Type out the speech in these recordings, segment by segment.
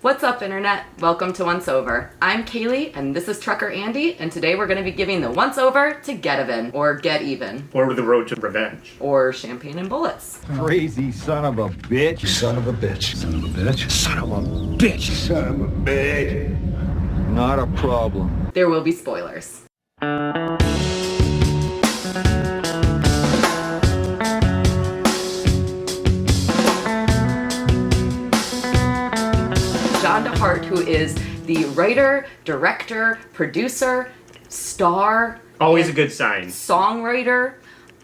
What's up, Internet? Welcome to Once Over. I'm Kaylee, and this is Trucker Andy, and today we're going to be giving the Once Over to GETEVEN, or Get Even. Or the Road to Revenge. Or Champagne and Bullets. Crazy son of a bitch. Son of a bitch. Son of a bitch. Son of a bitch. Son of a bitch. Not a problem. There will be spoilers. John DeHart, who is the writer, director, producer, star, Always a good sign. songwriter,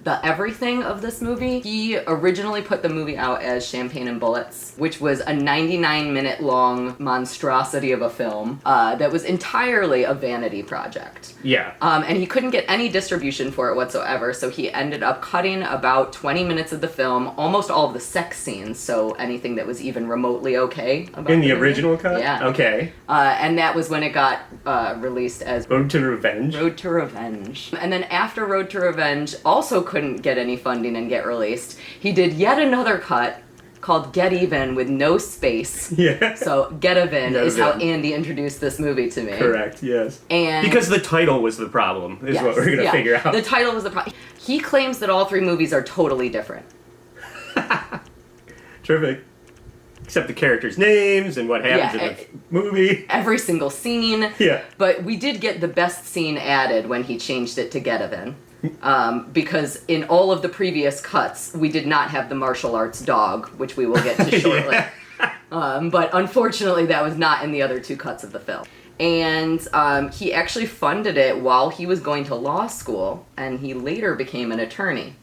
the everything of this movie. He originally put the movie out as Champagne and Bullets, which was a 99-minute long monstrosity of a film that was entirely a vanity project. Yeah. And he couldn't get any distribution for it whatsoever, so he ended up cutting about 20 minutes of the film, almost all of the sex scenes, so anything that was even remotely okay about In the movie. original cut? Yeah. Okay. And that was when it got released as Road to Revenge? Road to Revenge. And then after Road to Revenge also couldn't get any funding and get released, he did yet another cut called Get Even with no space. Yeah. So GETEVEN is how GETEVEN. Andy introduced this movie to me. Correct, yes. And Because the title was the problem, is what we're going to figure out. The title was the problem. He claims that all three movies are totally different. Terrific. Except the characters' names and what happens in the movie. Every single scene. Yeah. But we did get the best scene added when he changed it to GETEVEN. Because in all of the previous cuts, we did not have the martial arts dog, which we will get to shortly. But unfortunately, that was not in the other two cuts of the film. And he actually funded it while he was going to law school, and he later became an attorney.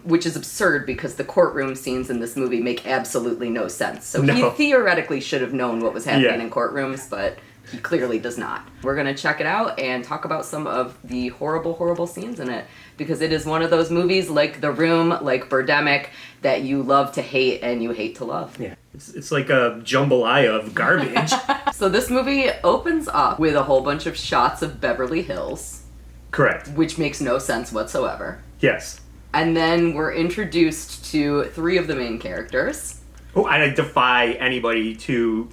Which is absurd because the courtroom scenes in this movie make absolutely no sense. So he theoretically should have known what was happening in courtrooms, but he clearly does not. We're going to check it out and talk about some of the horrible, horrible scenes in it, because it is one of those movies like The Room, like Birdemic, that you love to hate and you hate to love. Yeah. It's like a jambalaya of garbage. So this movie opens up with a whole bunch of shots of Beverly Hills. Correct. Which makes no sense whatsoever. Yes. And then we're introduced to three of the main characters. Oh, I defy anybody to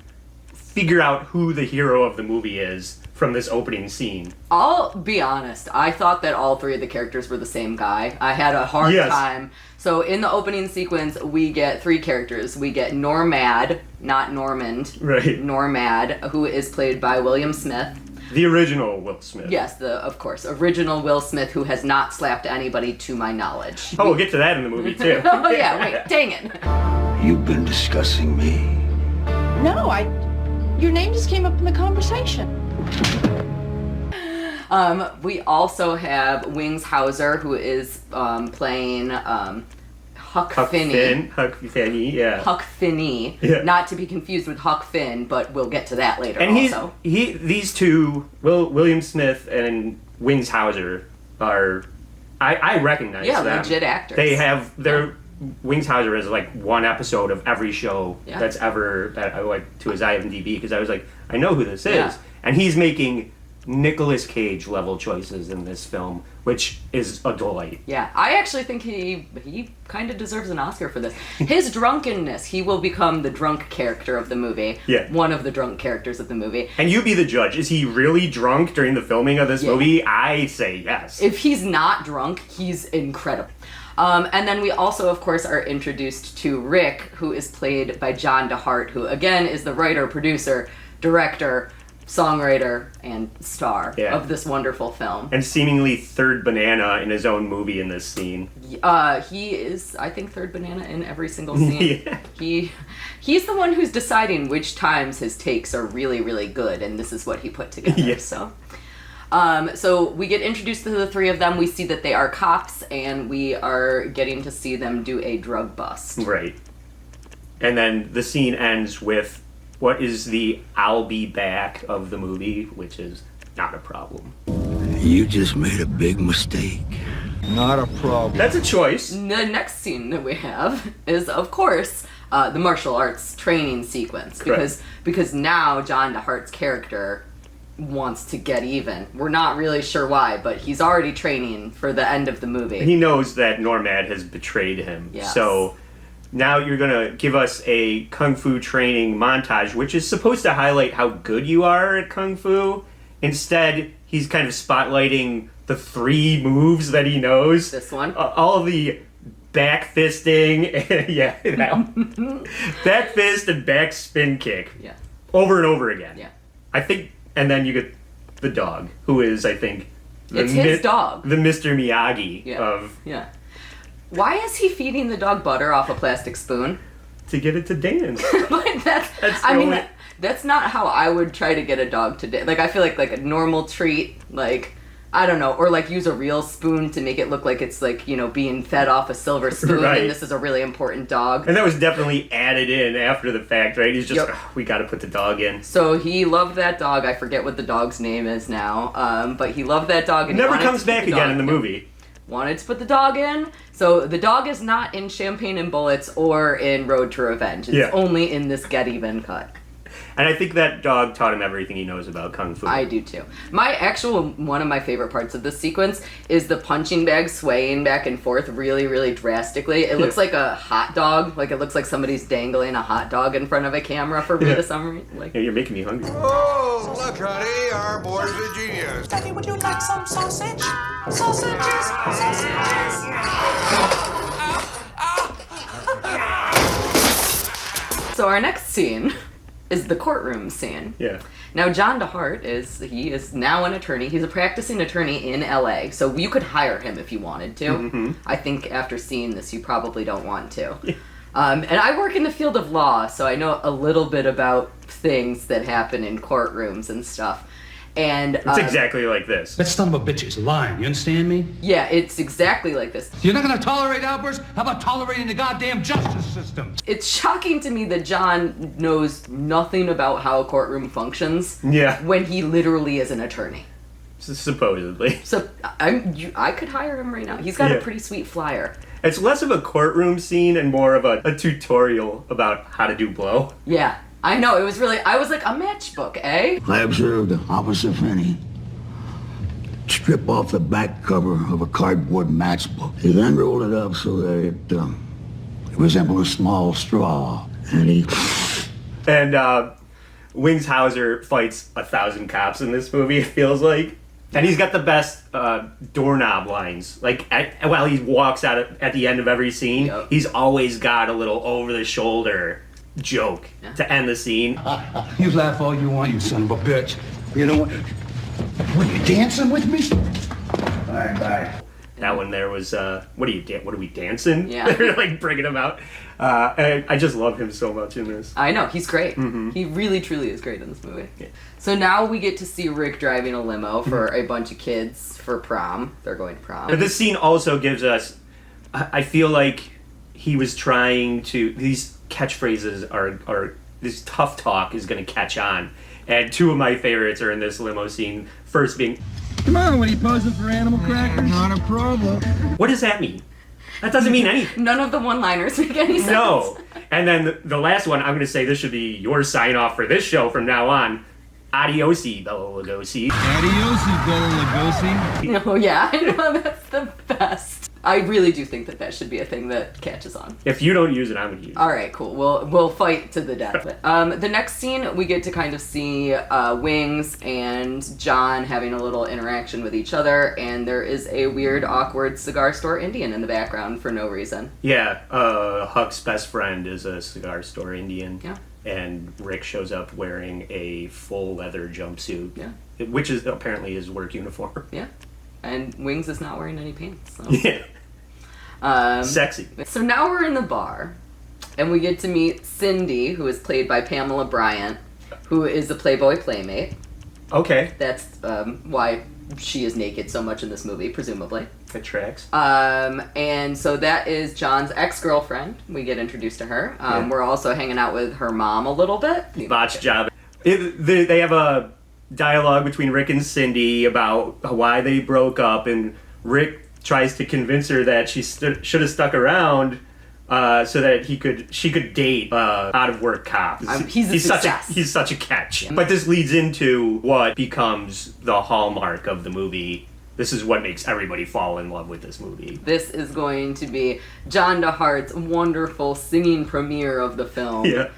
figure out who the hero of the movie is from this opening scene. I'll be honest, I thought that all three of the characters were the same guy. I had a hard time. So in the opening sequence, we get three characters. We get Normad, not Normand. Right. Normad, who is played by William Smith. The original Will Smith. Yes, of course, original Will Smith, who has not slapped anybody to my knowledge. Oh, we'll get to that in the movie, too. Oh, yeah, wait, dang it. You've been discussing me. No, your name just came up in the conversation. We also have Wings Hauser, who is playing Huck Finney. Huck Finney, yeah. Huck Finney. Yeah. Not to be confused with Huck Finn, but we'll get to that later And also. These two, William Smith and Wings Hauser, are, I recognize them. Yeah, legit actors. They have, Wings Hauser is like one episode of every show that I went to his IMDb, because I was like, I know who this is. Yeah. And he's making Nicolas Cage level choices in this film, which is a delight. Yeah, I actually think he kind of deserves an Oscar for this. His drunkenness, he will become the drunk character of the movie. Yeah. One of the drunk characters of the movie. And you be the judge. Is he really drunk during the filming of this movie? I say yes. If he's not drunk, he's incredible. And then we also, of course, are introduced to Rick, who is played by John DeHart, who, again, is the writer, producer, director, songwriter, and star of this wonderful film. And seemingly third banana in his own movie in this scene. He is, I think, third banana in every single scene. He's the one who's deciding which times his takes are really, really good, and this is what he put together. So we get introduced to the three of them. We see that they are cops, and we are getting to see them do a drug bust. Right. And then the scene ends with what is the I'll be back of the movie, which is not a problem. You just made a big mistake. Not a problem. That's a choice. The next scene that we have is, of course, the martial arts training sequence. Because now John DeHart's character wants to get even. We're not really sure why, but he's already training for the end of the movie. He knows that Normad has betrayed him. Yes. So Now you're gonna give us a kung fu training montage, which is supposed to highlight how good you are at kung fu. Instead, he's kind of spotlighting the 3 moves that he knows. This one? All of the back fisting, yeah, that one. Back fist and back spin kick. Yeah. Over and over again. Yeah. I think, and then you get the dog, who is, I think, It's his dog. The Mr. Miyagi of... Yeah. Why is he feeding the dog butter off a plastic spoon? To get it to dance. But That's that's not how I would try to get a dog to dance. Like, I feel like a normal treat, like, I don't know, or like use a real spoon to make it look like it's like, you know, being fed off a silver spoon Right. and this is a really important dog. And that was definitely added in after the fact, right? He's just, we gotta put the dog in. So he loved that dog. I forget what the dog's name is now, but he loved that dog. And It never he comes back again in the movie. Wanted to put the dog in. So the dog is not in Champagne and Bullets or in Road to Revenge. It's only in this Get Even cut. And I think that dog taught him everything he knows about kung fu. I do too. One of my favorite parts of this sequence is the punching bag swaying back and forth really, really drastically. It looks like a hot dog. Like, it looks like somebody's dangling a hot dog in front of a camera for me to some reason. Like, Yeah, you're making me hungry. Oh, look, honey, our boy's a genius. Daddy, would you like some sausage? Sausages! Sausages! so our next scene is the courtroom scene. Yeah. Now, John DeHart is now an attorney. He's a practicing attorney in LA, so you could hire him if you wanted to. Mm-hmm. I think after seeing this, you probably don't want to. And I work in the field of law, so I know a little bit about things that happen in courtrooms and stuff. And It's exactly like this. That son of a bitch is lying, you understand me? yeah, it's exactly like this. You're not gonna tolerate outbursts? How about tolerating the goddamn justice system? It's shocking to me that John knows nothing about how a courtroom functions Yeah. when he literally is an attorney. Supposedly. So I could hire him right now. He's got a pretty sweet flyer. It's less of a courtroom scene and more of a tutorial about how to do blow. Yeah, I know. It was really, I was like, a matchbook, eh? I observed Officer Finney strip off the back cover of a cardboard matchbook. He then rolled it up so that it resembled a small straw. And he... And Wings Hauser fights 1,000 cops in this movie, it feels like. And he's got the best doorknob lines. Like, while he walks out at the end of every scene, he's always got a little over-the-shoulder joke to end the scene. You laugh all you want, you son of a bitch. You know what? What, you dancing with me? All right, bye. That one there was, what are we dancing? Yeah. They're like bringing him out. And I just love him so much in this. I know, he's great. Mm-hmm. He really, truly is great in this movie. Yeah. So now we get to see Rick driving a limo for a bunch of kids for prom. They're going to prom. But this scene also gives us, I feel like he was trying to, these catchphrases are this tough talk is going to catch on. And 2 of my favorites are in this limo scene. First being, Come on, what are you posing for animal crackers? Not a problem. what does that mean? That doesn't mean anything. None of the one-liners make any sense. No. And then the last one, I'm going to say this should be your sign-off for this show from now on. Adiosi, Bela Lugosi. Adiosi, Bela Lugosi. Oh yeah, I know, that's the best. I really do think that should be a thing that catches on. If you don't use it, I'm going to use it. All right, cool. We'll fight to the death. The next scene, we get to kind of see Wings and John having a little interaction with each other, and there is a weird, awkward cigar store Indian in the background for no reason. Yeah, Huck's best friend is a cigar store Indian. Yeah. And Rick shows up wearing a full leather jumpsuit. Yeah. Which is apparently his work uniform. Yeah. And Wings is not wearing any pants. So. Yeah. Sexy. So now we're in the bar, and we get to meet Cindy, who is played by Pamela Bryant, who is a Playboy playmate. Okay. That's why she is naked so much in this movie, presumably. That tracks. And so that is John's ex-girlfriend. We get introduced to her. We're also hanging out with her mom a little bit. Botch job. They have a dialogue between Rick and Cindy about why they broke up, and Rick tries to convince her that she should have stuck around so that she could date out of work cop. He's such a catch. Yeah. But this leads into what becomes the hallmark of the movie, this is what makes everybody fall in love with this movie. This is going to be John DeHart's wonderful singing premiere of the film. Yeah.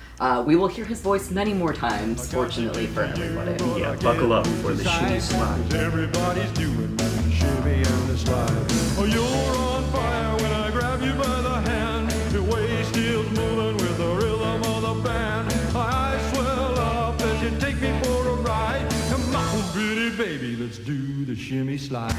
We will hear his voice many more times, fortunately for everybody. Yeah, buckle up for the shimmy slide. Everybody's doing the shimmy and the slide. Oh, you're on fire when I grab you by the hand. Your waist is moving with the rhythm of the band. I swell up as you take me for a ride. Come on, pretty baby, let's do the shimmy slide.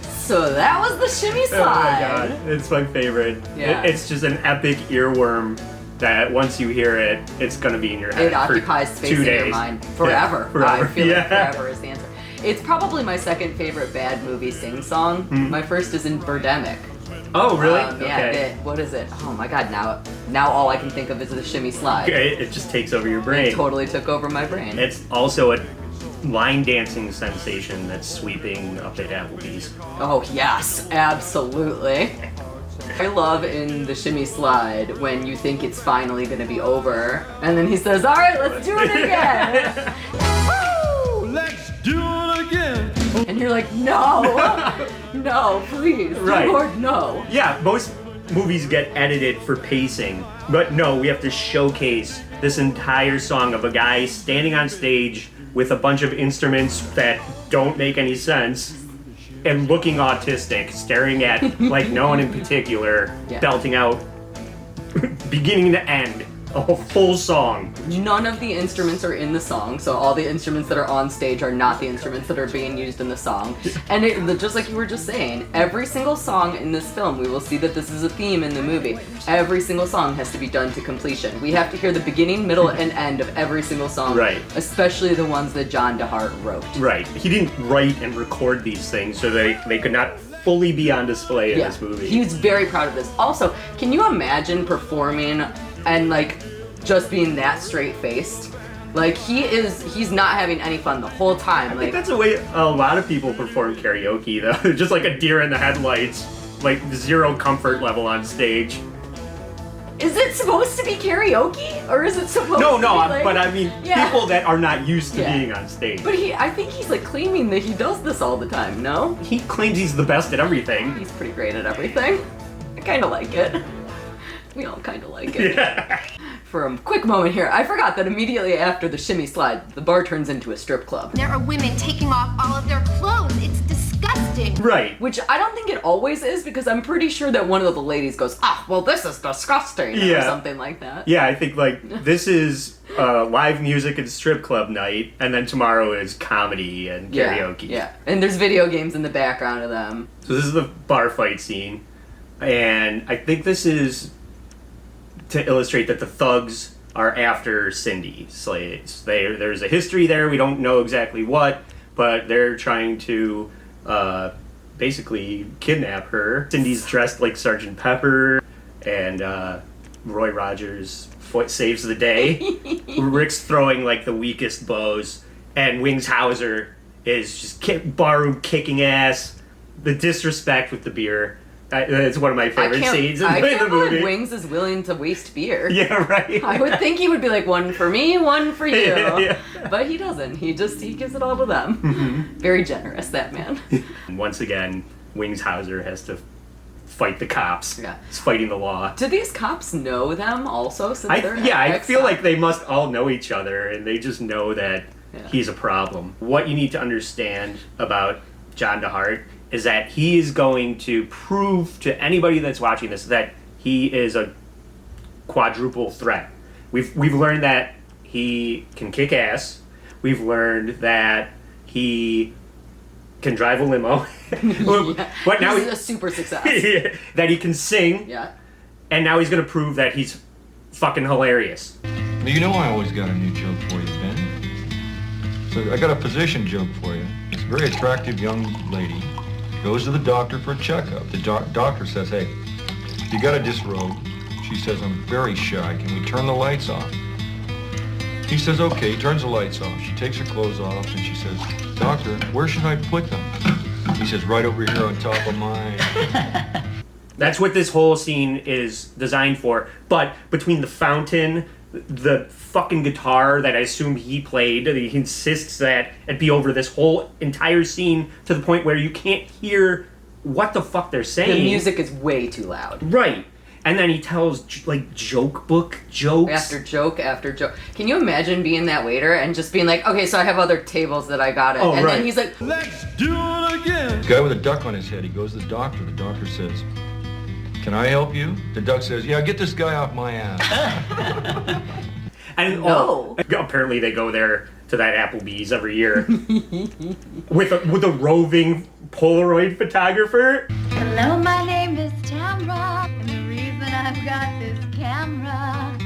So that was the shimmy slide. Oh my god, it's my favorite. Yeah. It's just an epic earworm that once you hear it, it's gonna be in your head. It occupies space 2 in days. your mind forever. Yeah, forever. I feel like forever is the answer. It's probably my second favorite bad movie sing song. My first is in Birdemic. Oh, really? Yeah. Okay. What is it? Oh my god! Now all I can think of is the shimmy slide. Okay, it just takes over your brain. It totally took over my brain. It's also a line dancing sensation that's sweeping up at Applebee's. Oh yes, absolutely. I love in the shimmy slide when you think it's finally gonna be over, and then he says, "All right, let's do it again." Woo! Let's do it again. And you're like, "No, no, please, Right. Lord, no." Yeah, most movies get edited for pacing, but no, we have to showcase this entire song of a guy standing on stage with a bunch of instruments that don't make any sense and looking autistic, staring at like no one in particular, Yeah. belting out beginning to end a full song. None of the instruments are in the song, so all the instruments that are on stage are not the instruments that are being used in the song. And just like you were just saying, every single song in this film, we will see that this is a theme in the movie. Every single song has to be done to completion. We have to hear the beginning, middle, and end of every single song, Right. especially the ones that John DeHart wrote. Right. He didn't write and record these things so they could not fully be on display in this movie. He was very proud of this. Also, can you imagine performing and like just being that straight-faced? Like he's not having any fun the whole time. I think that's the way a lot of people perform karaoke, though. Just like a deer in the headlights, like zero comfort level on stage. Is it supposed to be karaoke, or is it supposed No, to be like... but I mean Yeah. people that are not used to Yeah. being on stage. But I think he's like claiming that he does this all the time, no? He claims he's the best at everything. He's pretty great at everything. I kind of like it. We all kind of like it. Yeah. For a quick moment here, I forgot that immediately after the shimmy slide, the bar turns into a strip club. There are women taking off all of their clothes. It's disgusting. Right. Which I don't think it always is, because I'm pretty sure that one of the ladies goes, "Ah, well, this is disgusting," or Yeah. something like that. Yeah, I think like this is live music and strip club night, and then tomorrow is comedy and karaoke. Yeah, and there's video games in the background of them. So this is the bar fight scene, and I think this is to illustrate that the thugs are after Cindy Slates. There's a history there. We don't know exactly what, but they're trying to basically kidnap her. Cindy's dressed like Sergeant Pepper, and Roy Rogers saves the day. Rick's throwing like the weakest blows, and Wings Hauser is just barroom kicking ass. The disrespect with the beer. It's one of my favorite scenes in I the can't movie. believe Wings is willing to waste beer. Yeah, right. I would think he would be like, one for me, one for you. Yeah. But he doesn't. He gives it all to them. Very generous, that man. Once again, Wings Hauser has to fight the cops. Yeah. He's fighting the law. Do these cops know them also? Since they're I feel ex-cops? like they must all know each other, and they just know that he's a problem. What you need to understand about John DeHart is that he is going to prove to anybody that's watching this that he is a quadruple threat. We've learned that he can kick ass. We've learned that he can drive a limo. What now? He's a super success. That he can sing. Yeah. And now he's gonna prove that he's fucking hilarious. Well, you know I always got a new joke for you, Ben. So I got a position joke for you. This very attractive young lady goes to the doctor for a checkup. The doctor says, "Hey, you got to disrobe." She says, "I'm very shy. Can we turn the lights off?" He says, "Okay." He turns the lights off. She takes her clothes off and she says, "Doctor, where should I put them?" He says, "Right over here on top of mine." That's what this whole scene is designed for. But between the fountain the fucking guitar that I assume he played. He insists that it be over this whole entire scene to the point where you can't hear what the fuck they're saying. The music is way too loud. Right. And then he tells, like, joke book jokes. After joke after joke. Can you imagine being that waiter and just being like, okay, so I have other tables that I got it. Oh, and right. then he's like, Let's do it again. Guy with a duck on his head. He goes to the doctor. The doctor says, "Can I help you?" The duck says, "Yeah, get this guy off my ass." And No. apparently they go there to that Applebee's every year with a roving Polaroid photographer. Hello, my name is Tamra, and the reason I've got this camera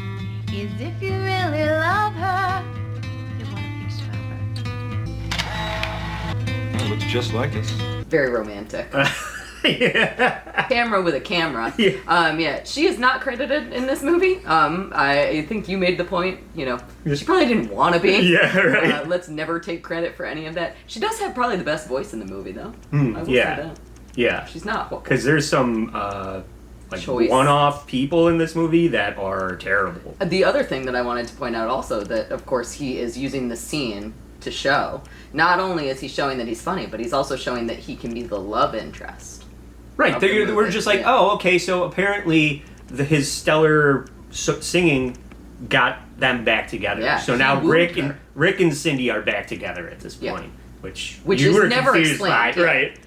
is if you really love her, you want a picture of her. It looks just like us. very romantic. Yeah. Camera with a camera. Yeah. She is not credited in this movie. I think you made the point, she probably didn't want to be. Yeah, right. Let's never take credit for any of that. She does have probably the best voice in the movie, though. I will say that. Yeah. She's not. Because there's some Choice. one-off people in this movie that are terrible. The other thing that I wanted to point out also, that of course he is using the scene to show, not only is he showing that he's funny, but he's also showing that he can be the love interest. Right, we're just like, oh, okay, so apparently his stellar singing got them back together. Yeah, so he now wooed Rick and Cindy are back together at this point, which you is were never confused by, explained. right?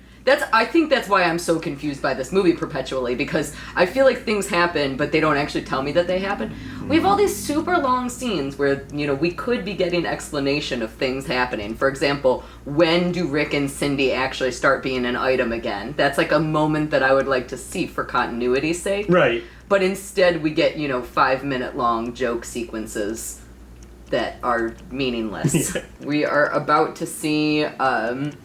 I think that's why I'm so confused by this movie perpetually, because I feel like things happen, but they don't actually tell me that they happen. We have all these super long scenes where, we could be getting explanation of things happening. For example, when do Rick and Cindy actually start being an item again? That's like a moment that I would like to see for continuity's sake. Right. But instead we get, 5-minute long joke sequences that are meaningless. Yeah. We are about to see the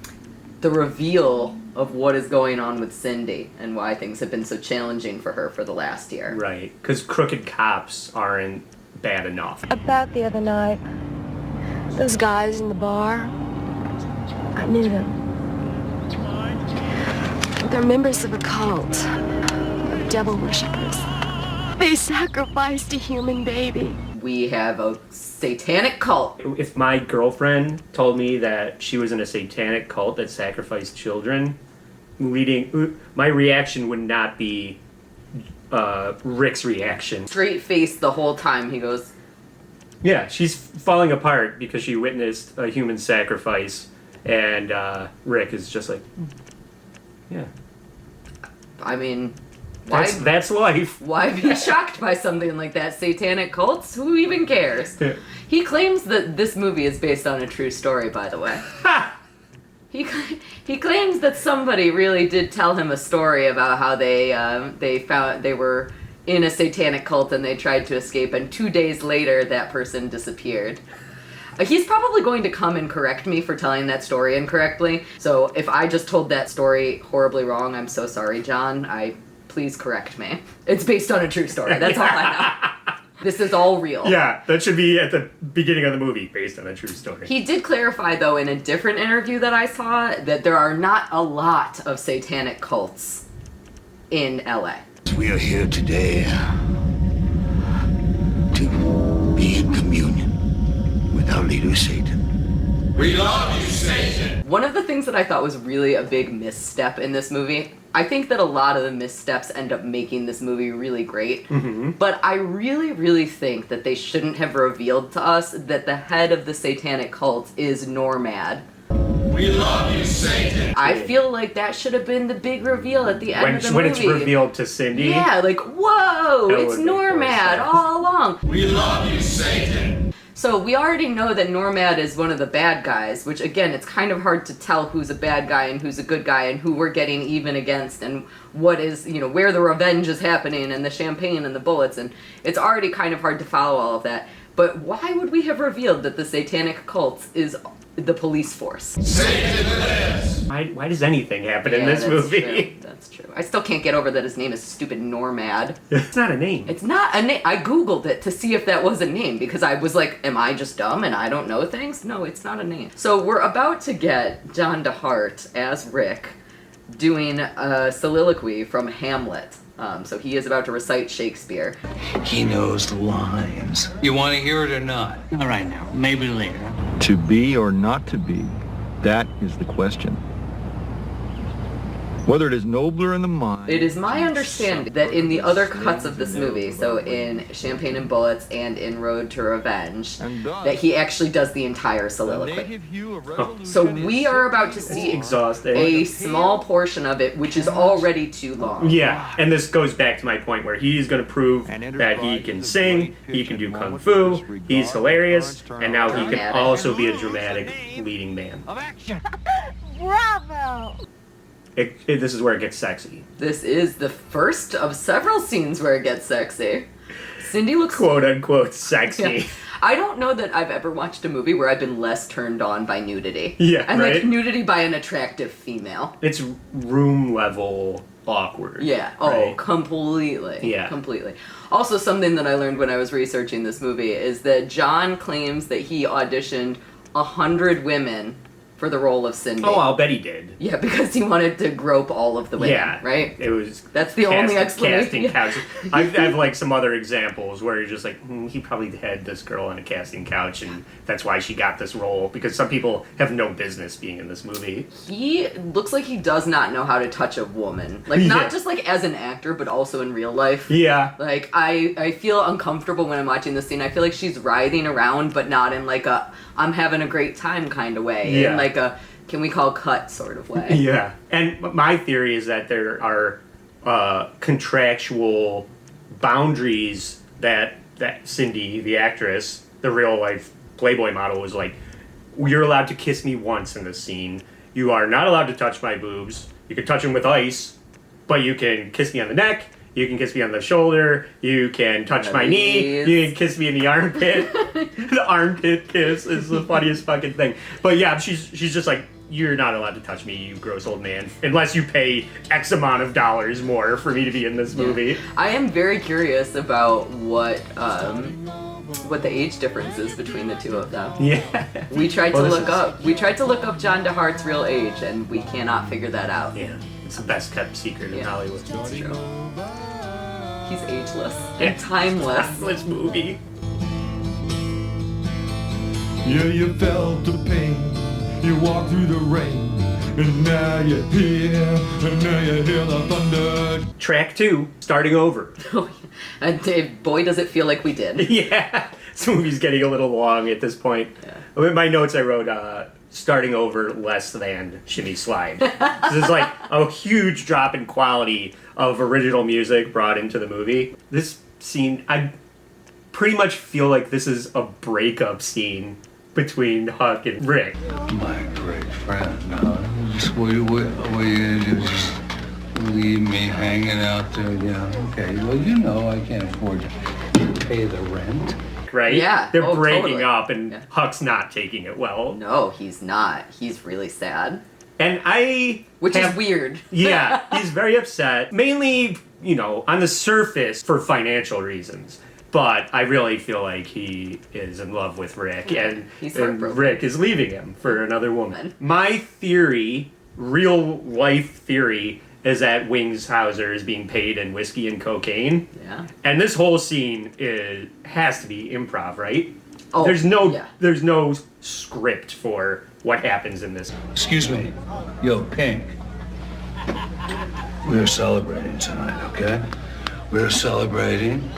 reveal of what is going on with Cindy and why things have been so challenging for her for the last year. Right, because crooked cops aren't bad enough. About the other night, those guys in the bar, I knew them. They're members of a cult of devil worshippers. They sacrificed a human baby. We have a satanic cult. If my girlfriend told me that she was in a satanic cult that sacrificed children, my reaction would not be Rick's reaction. Straight face the whole time. He goes, Yeah, she's falling apart because she witnessed a human sacrifice, and Rick is just like, yeah. I mean, That's life. why be shocked by something like that? Satanic cults? Who even cares? Yeah. He claims that this movie is based on a true story, by the way. He claims that somebody really did tell him a story about how they were in a satanic cult and they tried to escape, and 2 days later that person disappeared. He's probably going to come and correct me for telling that story incorrectly. So if I just told that story horribly wrong, I'm so sorry, John. Please correct me. It's based on a true story. That's all I know. This is all real. Yeah, that should be at the beginning of the movie, based on a true story. He did clarify, though, in a different interview that I saw, that there are not a lot of satanic cults in LA. We are here today to be in communion with our leader, Satan. We love you, Satan. One of the things that I thought was really a big misstep in this movie, I think that a lot of the missteps end up making this movie really great, but I really, really think that they shouldn't have revealed to us that the head of the satanic cult is Normad. We love you, Satan. I feel like that should have been the big reveal at the end of the movie. When it's revealed to Cindy. Yeah, like, whoa, That it's would make more Normad sense. all along. We love you, Satan. So we already know that Normad is one of the bad guys, which again, it's kind of hard to tell who's a bad guy and who's a good guy and who we're getting even against and what is, where the revenge is happening and the champagne and the bullets, and it's already kind of hard to follow all of that. But why would we have revealed that the satanic cult is the police force? Satan lives. Why does anything happen in Yeah, this that's movie? True. That's true. I still can't get over that his name is stupid Normad. It's not a name. It's not a name. I googled it to see if that was a name because I was like, am I just dumb and I don't know things? No, it's not a name. So we're about to get John DeHart as Rick doing a soliloquy from Hamlet. So he is about to recite Shakespeare. He knows the lines. You want to hear it or not? All right now, maybe later. To be or not to be, that is the question. Whether it is nobler in the mind... It is my understanding that in the other cuts of this movie, so in Champagne and Bullets and in Road to Revenge, that he actually does the entire soliloquy. So we are about to see Exhausting. a small portion of it, which is already too long. Yeah, and this goes back to my point where he's going to prove that he can sing, he can do kung fu, he's hilarious, and now he can also be a dramatic leading man. Bravo! This is where it gets sexy. This is the first of several scenes where it gets sexy. Cindy looks... Quote unquote sexy. Yeah. I don't know that I've ever watched a movie where I've been less turned on by nudity. Yeah, and right? like nudity by an attractive female. It's room level awkward. Yeah. Oh, right? completely. Yeah. Completely. Also, something that I learned when I was researching this movie is that John claims that he auditioned 100 women for the role of Cindy. Oh, I'll bet he did. Yeah, because he wanted to grope all of the women, Yeah, right? It was. That's the only Casting explanation. couch. I have like some other examples where you're just like, he probably had this girl on a casting couch, and that's why she got this role. Because some people have no business being in this movie. He looks like he does not know how to touch a woman. Like, not just like as an actor, but also in real life. Yeah. Like, I feel uncomfortable when I'm watching this scene. I feel like she's writhing around, but not in like a I'm having a great time kind of way. Yeah. In like a can we call cut sort of way. Yeah. And my theory is that there are contractual boundaries that Cindy, the actress, the real life Playboy model, was like, you're allowed to kiss me once in this scene. You are not allowed to touch my boobs. You can touch them with ice, but you can kiss me on the neck. You can kiss me on the shoulder. You can touch my knee. You can kiss me in the armpit. The armpit kiss is the funniest fucking thing. But yeah, she's just like, you're not allowed to touch me, you gross old man, unless you pay X amount of dollars more for me to be in this movie. I am very curious about what the age difference is between the two of them. Yeah. We tried to look up John DeHart's real age, and we cannot figure that out. Yeah. It's the best kept secret in Hollywood. That's true. He's ageless and timeless. Timeless movie. Yeah, you felt the pain. You walked through the rain. And now you're here. And now you hear the thunder. Track 2, starting over. And boy, does it feel like we did. Yeah. This movie's getting a little long at this point. Yeah. In my notes I wrote, starting over less than Shimmy Slide. This is like a huge drop in quality of original music brought into the movie. This scene, I pretty much feel like this is a breakup scene between Huck and Rick. My great friend, no. What are you gonna do? Just leave me hanging out there? Yeah, okay. Well, you know I can't afford to pay the rent. Right? Yeah. They're breaking totally. up, and Huck's not taking it well. No, he's not. He's really sad. And Which is weird. Yeah, he's very upset. Mainly, on the surface for financial reasons. But I really feel like he is in love with Rick, and Rick is leaving him for another woman. My theory, real life theory, is that Wings Hauser is being paid in whiskey and cocaine. Yeah. And this whole scene has to be improv, right? Oh, there's no script for what happens in this. Excuse me. Yo, Pink. We're celebrating tonight, okay? We're celebrating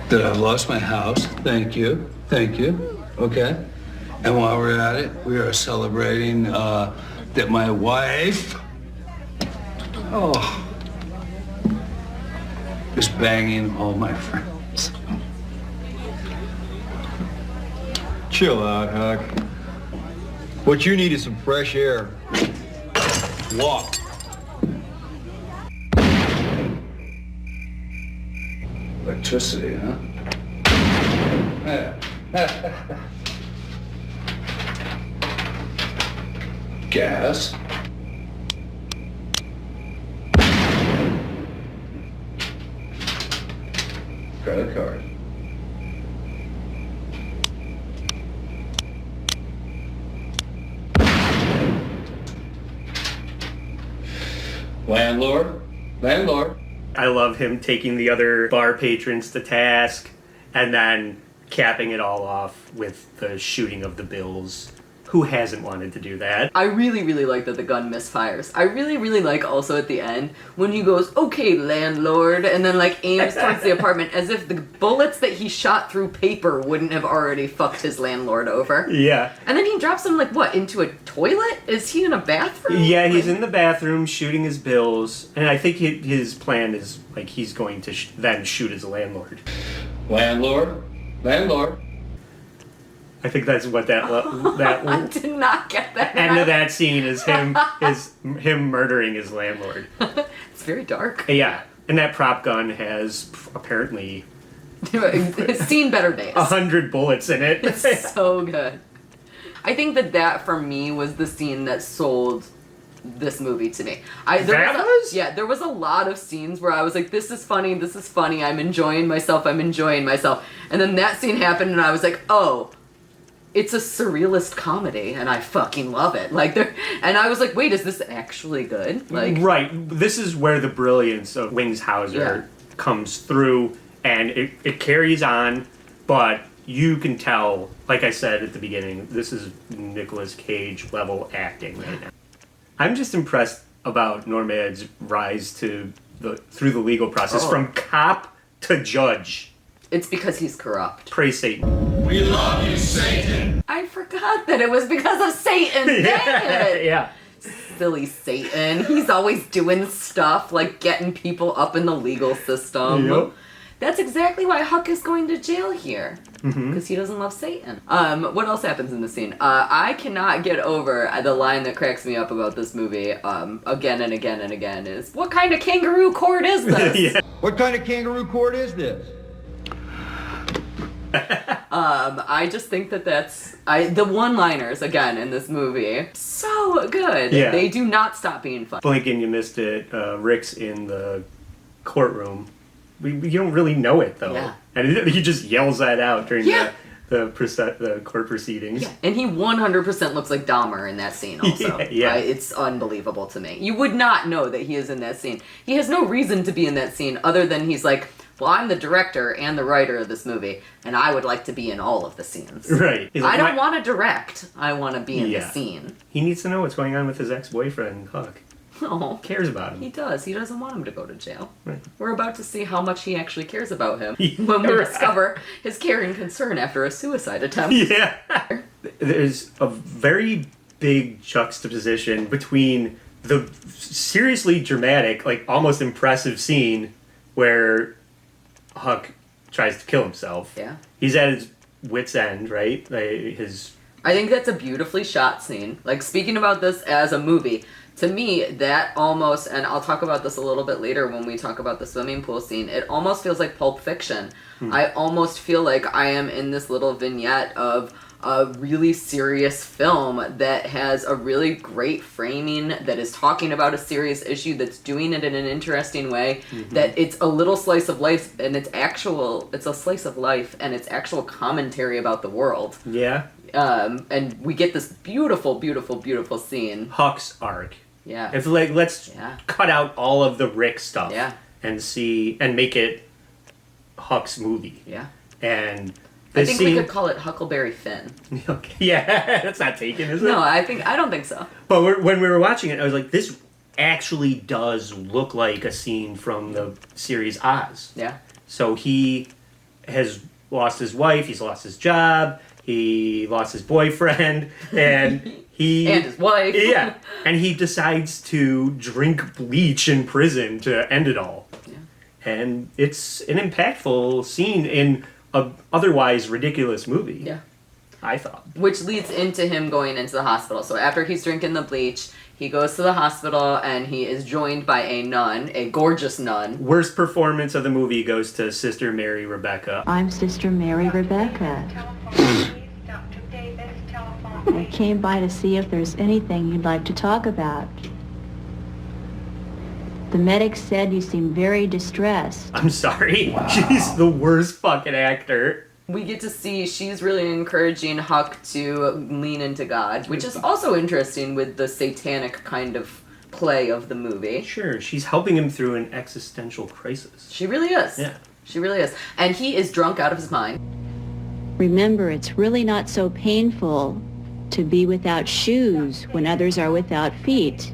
that I've lost my house. Thank you. Okay? And while we're at it, we are celebrating that my wife, is banging all my friends. Chill out, Huck. What you need is some fresh air. Walk. Electricity, huh? Gas. Credit card. Landlord? Landlord? I love him taking the other bar patrons to task and then capping it all off with the shooting of the bills. Who hasn't wanted to do that? I really, really like that the gun misfires. I really, really like also at the end when he goes, okay, landlord, and then like aims towards the apartment as if the bullets that he shot through paper wouldn't have already fucked his landlord over. Yeah. And then he drops him like what, into a toilet? Is he in a bathroom? Yeah, he's in the bathroom shooting his bills, and I think his plan is like he's going to then shoot his landlord. Landlord? Landlord? I think that's what that I did not get that. end of that scene is him murdering his landlord. It's very dark. Yeah, and that prop gun has apparently It's seen better days. 100 bullets in it. It's so good. I think that for me was the scene that sold this movie to me. There was a lot of scenes where I was like, this is funny, I'm enjoying myself. And then that scene happened and I was like, oh, it's a surrealist comedy and I fucking love it. And I was like, wait, is this actually good? Right. This is where the brilliance of Wings Hauser comes through, and it carries on, but you can tell, like I said at the beginning, this is Nicolas Cage level acting right now. I'm just impressed about Norm Ed's rise through the legal process, from cop to judge. It's because he's corrupt. Praise Satan. We love you, Satan. I forgot that it was because of Satan. Dang it. Yeah. Silly Satan. He's always doing stuff like getting people up in the legal system. Yep. That's exactly why Huck is going to jail here. Because he doesn't love Satan. What else happens in the scene? I cannot get over the line that cracks me up about this movie again and again and again is, what kind of kangaroo court is this? Yeah. What kind of kangaroo court is this? I just think that's the one-liners again in this movie, so good. Yeah. They do not stop being fun. Blinking, you missed it. Rick's in the courtroom. You don't really know it though, Yeah. and he just yells that out during the court proceedings. Yeah, and he 100% looks like Dahmer in that scene also. Yeah. It's unbelievable to me. You would not know that he is in that scene. He has no reason to be in that scene other than he's like, well, I'm the director and the writer of this movie, and I would like to be in all of the scenes. Right. He's like, I don't want to direct. I want to be in the scene. He needs to know what's going on with his ex-boyfriend, Huck. Oh, Cares about him. he does. He doesn't want him to go to jail. Right. We're about to see how much he actually cares about him when we discover his care and concern after a suicide attempt. Yeah. There's a very big juxtaposition between the seriously dramatic, like almost impressive scene where Huck tries to kill himself. Yeah. He's at his wit's end, right? I think that's a beautifully shot scene. Like, speaking about this as a movie, to me, that almost, and I'll talk about this a little bit later when we talk about the swimming pool scene, it almost feels like Pulp Fiction. I almost feel like I am in this little vignette of a really serious film that has a really great framing, that is talking about a serious issue, that's doing it in an interesting way, that it's a little slice of life, and it's a slice of life, and it's actual commentary about the world. Yeah. And we get this beautiful, beautiful, beautiful scene. Huck's arc. Yeah. It's like, let's cut out all of the Rick stuff. Yeah. And make it Huck's movie. Yeah. And I think we could call it Huckleberry Finn. Okay. Yeah, that's not taken, is it? No, I don't think so. But when we were watching it, I was like, this actually does look like a scene from the series Oz. Yeah. So he has lost his wife, he's lost his job, he lost his boyfriend, and he... and his wife. Yeah. And he decides to drink bleach in prison to end it all. Yeah. And it's an impactful scene in a otherwise ridiculous movie. Yeah. I thought. Which leads into him going into the hospital. So after he's drinking the bleach, he goes to the hospital and he is joined by a nun, a gorgeous nun. Worst performance of the movie goes to Sister Mary Rebecca. I'm Sister Mary Rebecca. I came by to see if there's anything you'd like to talk about. The medic said you seem very distressed. I'm sorry. Wow. She's the worst fucking actor. We get to see she's really encouraging Huck to lean into God, which is also interesting with the satanic kind of play of the movie. Sure, she's helping him through an existential crisis. She really is. Yeah. She really is. And he is drunk out of his mind. Remember, it's really not so painful to be without shoes when others are without feet.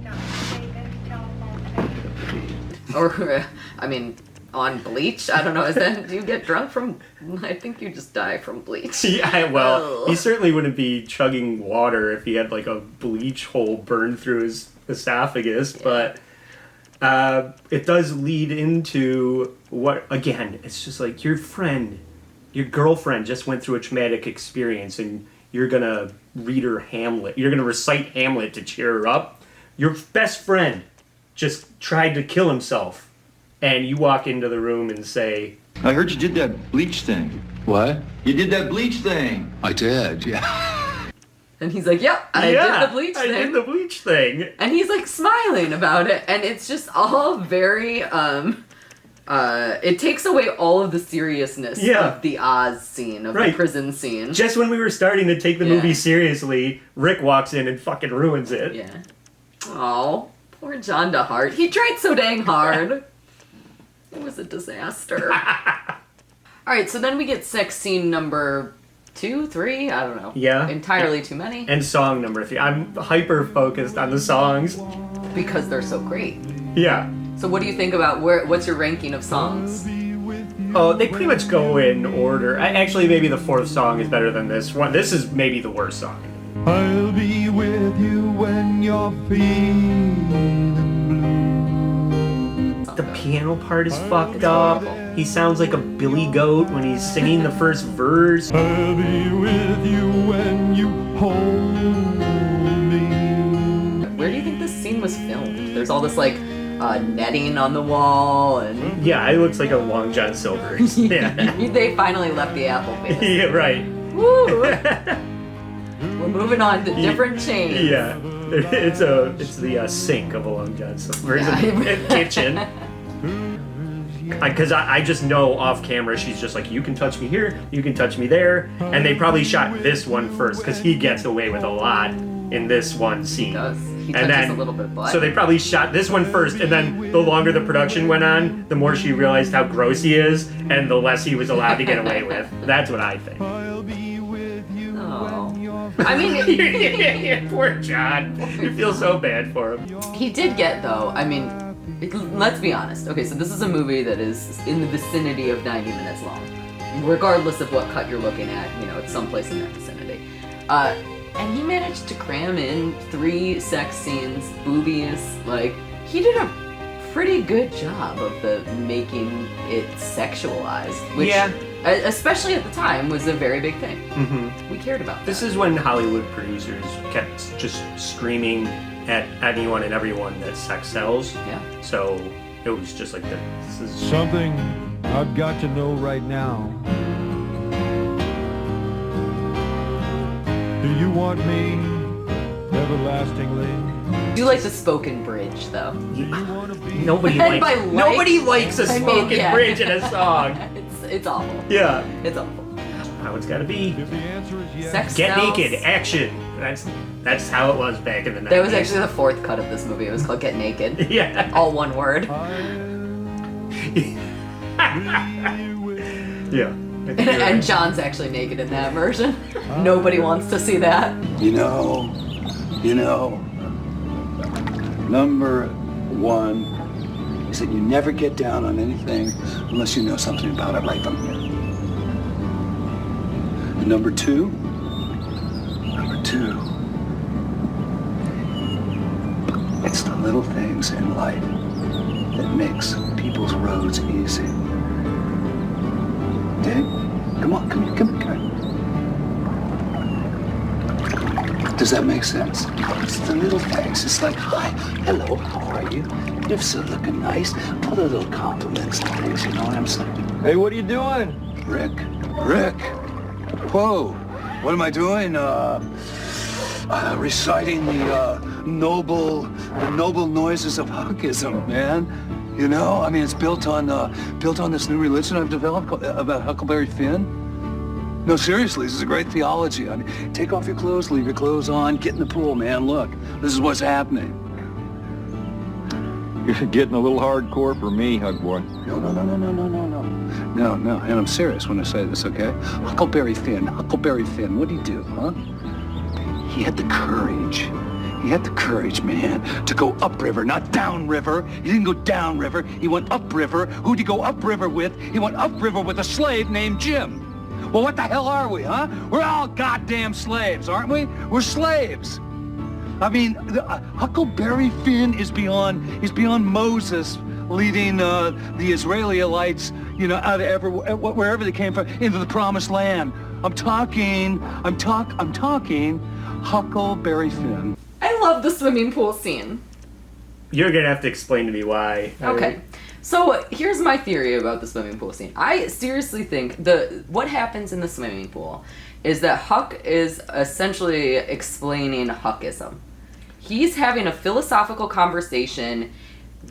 Or, I mean, on bleach? I don't know. Do you get drunk from... I think you just die from bleach. Yeah, well, he certainly wouldn't be chugging water if he had like a bleach hole burned through his esophagus, but it does lead into what, again, it's just like your friend, your girlfriend just went through a traumatic experience and you're gonna read her Hamlet. You're gonna recite Hamlet to cheer her up. Your best friend just tried to kill himself, and you walk into the room and say, I heard you did that bleach thing. What? You did that bleach thing. I did, yeah. And he's like, yep, I did the bleach thing. I did the bleach thing. And he's like smiling about it, and it's just all very, it takes away all of the seriousness of the Oz scene, of the prison scene. Just when we were starting to take the movie seriously, Rick walks in and fucking ruins it. Yeah. Oh, poor John DeHart. He tried so dang hard. It was a disaster. Alright, so then we get sex scene number 2, 3, I don't know. Yeah. Entirely too many. And song number 3. I'm hyper focused on the songs. Because they're so great. Yeah. So what do you think about, what's your ranking of songs? Oh, they pretty much go in order. Actually, maybe the 4th song is better than this one. This is maybe the worst song. I'll be with you when you're feeling blue. The piano part is fucked up. He sounds like a billy goat when he's singing the first verse. I'll be with you when you hold me. Where do you think this scene was filmed? There's all this like netting on the wall and... Yeah, it looks like a Long John Silver's. Yeah. They finally left the Applebee's. Yeah, right. Woo! We're moving on to different chains. Yeah. It's the sink of a Long John Silver's kitchen. Because I just know off camera she's just like, you can touch me here, you can touch me there, and they probably shot this one first because he gets away with a lot in this one scene. He does. He touches a little bit butt. So they probably shot this one first, and then the longer the production went on, the more she realized how gross he is, and the less he was allowed to get away with. That's what I think. I mean, poor John. You feel so bad for him. He did get, though, I mean, let's be honest. Okay, so this is a movie that is in the vicinity of 90 minutes long. Regardless of what cut you're looking at, you know, it's someplace in that vicinity. And he managed to cram in 3 sex scenes, boobies, like, he did a pretty good job of making it sexualized, which, especially at the time, was a very big thing. Mm-hmm. We cared about that. This is when Hollywood producers kept just screaming at anyone and everyone that sex sells. Yeah. So it was just like this is something I've got to know right now. Do you want me everlastingly? Do you like the spoken bridge, though? Nobody likes a spoken bridge in a song. It's awful. Yeah. It's awful. How it's gotta be. If the answer is yes. Sex Get sells. naked, action. That's how it was back in the 90s. That was actually the 4th cut of this movie. It was called Get Naked. Yeah. All one word. Yeah. And John's actually naked in that version. Nobody wants to see that. You know, number 1 is that you never get down on anything unless you know something about it right from here. And number 2, it's the little things in life that makes people's roads easy. Dig? Come on, come here. Does that make sense? It's the little things. It's like, hi, hello, how are you? You're so looking nice. All the little compliments and things, you know what I'm saying? Hey, what are you doing? Rick. Whoa, what am I doing? Reciting the noble noises of Huckism, man. You know, I mean, it's built on this new religion I've developed about Huckleberry Finn. No, seriously, this is a great theology. I mean, take off your clothes, leave your clothes on, get in the pool, man. Look, this is what's happening. You're getting a little hardcore for me, Hug Boy. No. And I'm serious when I say this, okay? Huckleberry Finn, what'd he do, huh? He had the courage. He had the courage, man, to go upriver, not downriver. He didn't go downriver. He went upriver. Who'd he go upriver with? He went upriver with a slave named Jim. Well, what the hell are we, huh? We're all goddamn slaves, aren't we? We're slaves. I mean, Huckleberry Finn is beyond Moses leading the Israelites, out of wherever they came from, into the promised land. I'm talking Huckleberry Finn. I love the swimming pool scene. You're gonna have to explain to me why. Okay. So here's my theory about the swimming pool scene. I seriously think what happens in the swimming pool is that Huck is essentially explaining Huckism. He's having a philosophical conversation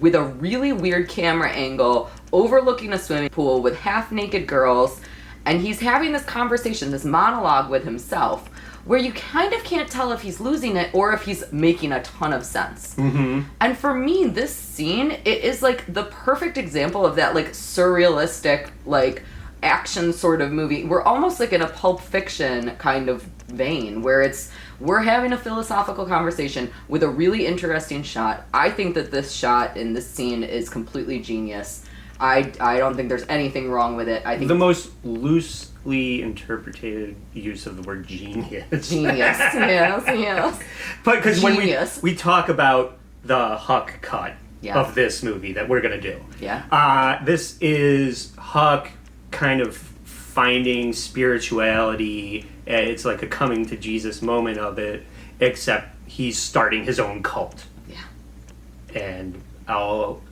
with a really weird camera angle overlooking a swimming pool with half-naked girls, and he's having this conversation, this monologue with himself, where you kind of can't tell if he's losing it or if he's making a ton of sense. Mm-hmm. And for me, this scene, it is like the perfect example of that like surrealistic, like action sort of movie. We're almost like in a Pulp Fiction kind of vein where we're having a philosophical conversation with a really interesting shot. I think that this shot in this scene is completely genius. I don't think there's anything wrong with it. I think the most loosely interpreted use of the word genius. Genius, yes. But because when we talk about the Huck cut of this movie that we're gonna do, this is Huck kind of finding spirituality. It's like a coming to Jesus moment of it, except he's starting his own cult. Yeah. And